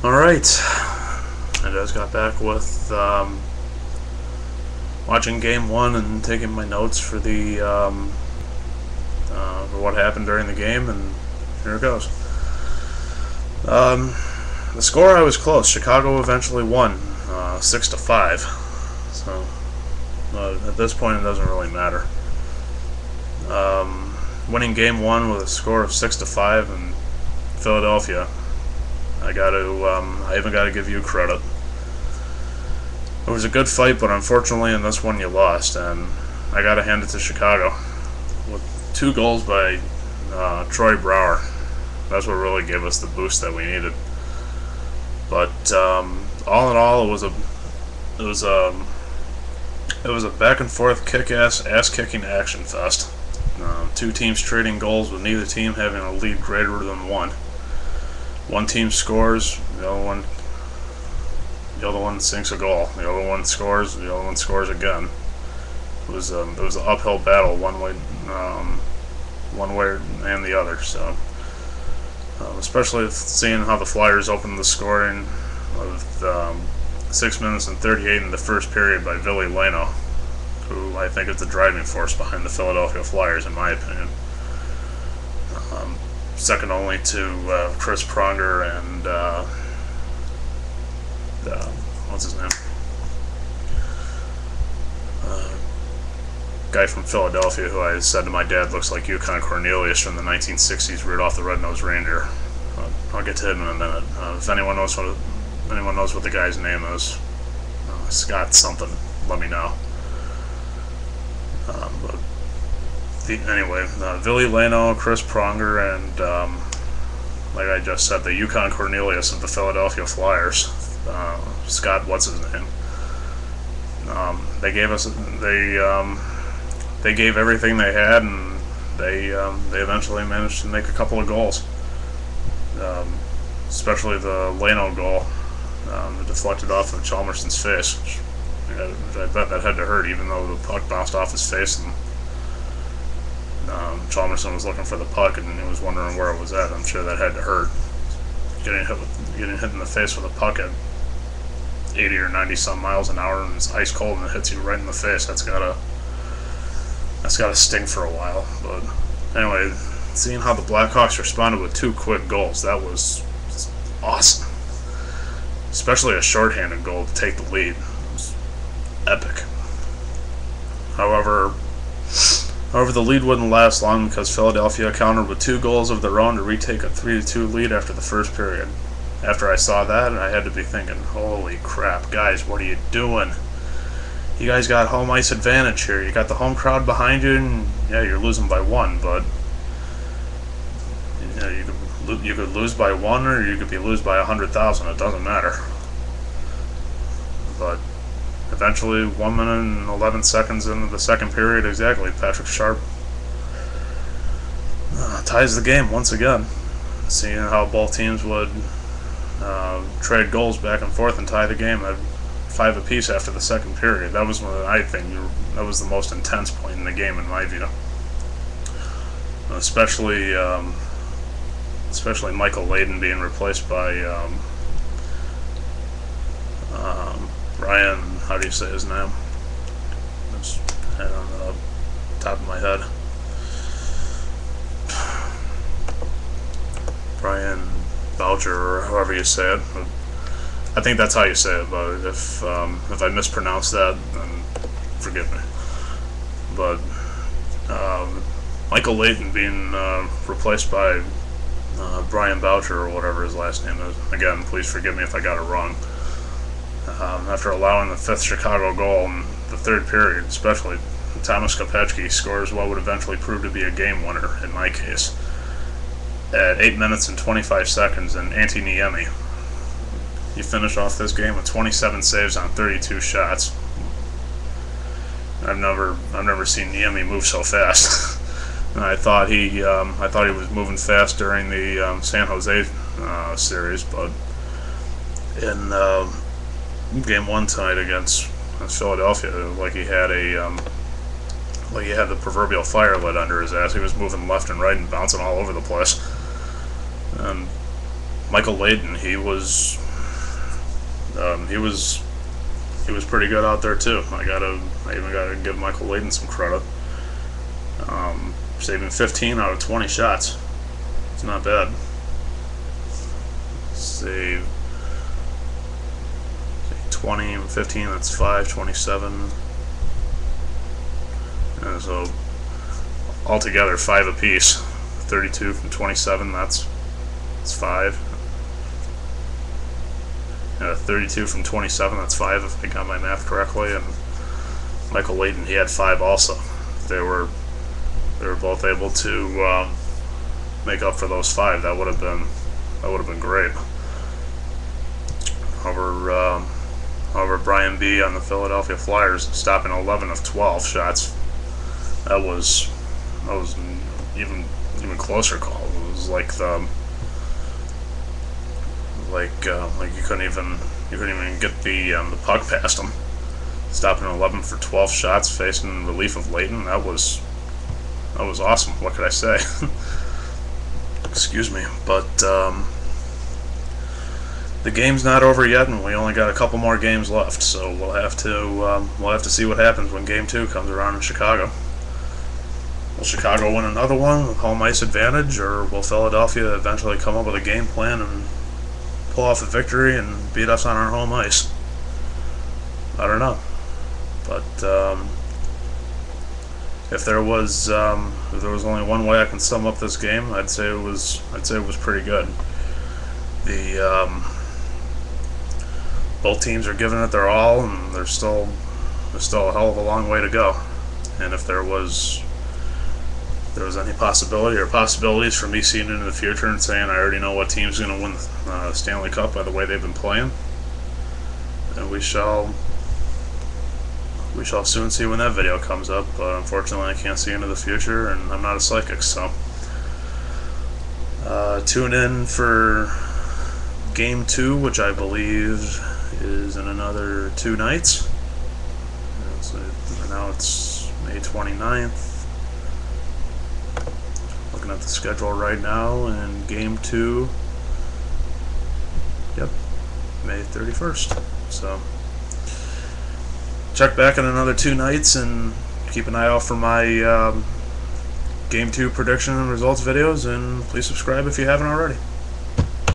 Alright, I just got back with watching game one and taking my notes for the for what happened during the game, and here it goes. The score, I was close. Chicago eventually won 6-5, so at this point it doesn't really matter. Winning game one with a score of 6-5 in Philadelphia, I even got to give you credit. It was a good fight, but unfortunately in this one you lost, and I got to hand it to Chicago with 2 goals by Troy Brouwer. That's what really gave us the boost that we needed. But all in all, it was a back and forth, kick-ass, ass-kicking action fest. 2 teams trading goals with neither team having a lead greater than 1. One team scores, the other one sinks a goal. The other one scores, the other one scores again. It was an uphill battle, one way and the other. So, especially seeing how the Flyers opened the scoring with 6 minutes and 38 in the first period by Ville Leino, who I think is the driving force behind the Philadelphia Flyers, in my opinion. Second only to Chris Pronger and what's his name? Guy from Philadelphia who I said to my dad looks like Yukon Cornelius from the 1960s Rudolph the Red-Nosed Reindeer. I'll get to him in a minute. If anyone knows what the guy's name is, Scott something, let me know. Anyway, Ville Leino, Chris Pronger, and like I just said, the Yukon Cornelius of the Philadelphia Flyers, Scott, what's his name? They gave everything they had, and they eventually managed to make a couple of goals, especially the Leino goal, that deflected off of Chalmerson's face. I bet that had to hurt, even though the puck bounced off his face, and Chalmerson was looking for the puck and he was wondering where it was at. I'm sure that had to hurt. Getting hit in the face with a puck at 80 or 90 some miles an hour and it's ice cold and it hits you right in the face. That's gotta sting for a while. But anyway, seeing how the Blackhawks responded with 2 quick goals, that was awesome. Especially a shorthanded goal to take the lead. It was epic. However, the lead wouldn't last long because Philadelphia countered with 2 goals of their own to retake a 3-2 lead after the first period. After I saw that, I had to be thinking, holy crap, guys, what are you doing? You guys got home ice advantage here. You got the home crowd behind you, and yeah, you're losing by 1, but you could lose by 1 or you could be lose by 100,000. It doesn't matter. But eventually, 1 minute and 11 seconds into the second period exactly, Patrick Sharp ties the game once again. Seeing how both teams would trade goals back and forth and tie the game at 5 apiece after the second period. That was that was the most intense point in the game in my view. Especially Michael Layden being replaced by Ryan, how do you say his name? It's head on the top of my head. Brian Boucher, or however you say it. I think that's how you say it, but if I mispronounce that, then forgive me. But Michael Layden being replaced by Brian Boucher, or whatever his last name is. Again, please forgive me if I got it wrong. After allowing the 5th Chicago goal in the third period, especially, Thomas Kopechki scores what would eventually prove to be a game winner, in my case, at 8 minutes and 25 seconds, and Antti Niemi. He finished off this game with 27 saves on 32 shots. I've never seen Niemi move so fast. And I thought he was moving fast during the San Jose series, but in game 1 tonight against Philadelphia, like he had the proverbial fire lit under his ass. He was moving left and right and bouncing all over the place. And Michael Layden, he was He was pretty good out there too. I even gotta give Michael Layden some credit. Saving 15 out of 20 shots. It's not bad. Save 20 and 15, that's 5, 27. And so altogether 5 apiece. 32 from 27, that's 5. 32 from 27, that's 5 if I got my math correctly. And Michael Layden, he had 5 also. They were both able to make up for those 5. That would have been great. However, Brian B on the Philadelphia Flyers stopping 11 of 12 shots. That was an even closer call. It was like you couldn't even get the puck past him. Stopping 11 for 12 shots, facing relief of Layden. That was awesome. What could I say? Excuse me, but the game's not over yet, and we only got a couple more games left. So we'll have to see what happens when Game 2 comes around in Chicago. Will Chicago win another one with home ice advantage, or will Philadelphia eventually come up with a game plan and pull off a victory and beat us on our home ice? I don't know, but if there was only one way I can sum up this game, I'd say it was pretty good. Both teams are giving it their all, and there's still a hell of a long way to go. And if there was any possibility or possibilities for me seeing into the future and saying I already know what team's going to win the Stanley Cup by the way they've been playing, then we shall soon see when that video comes up. But unfortunately, I can't see into the future, and I'm not a psychic, so tune in for Game 2, which I believe is in another 2 nights. So now it's May 29th. Looking at the schedule right now, and Game 2, yep, May 31st. So check back in another 2 nights and keep an eye out for my Game 2 prediction and results videos, and please subscribe if you haven't already.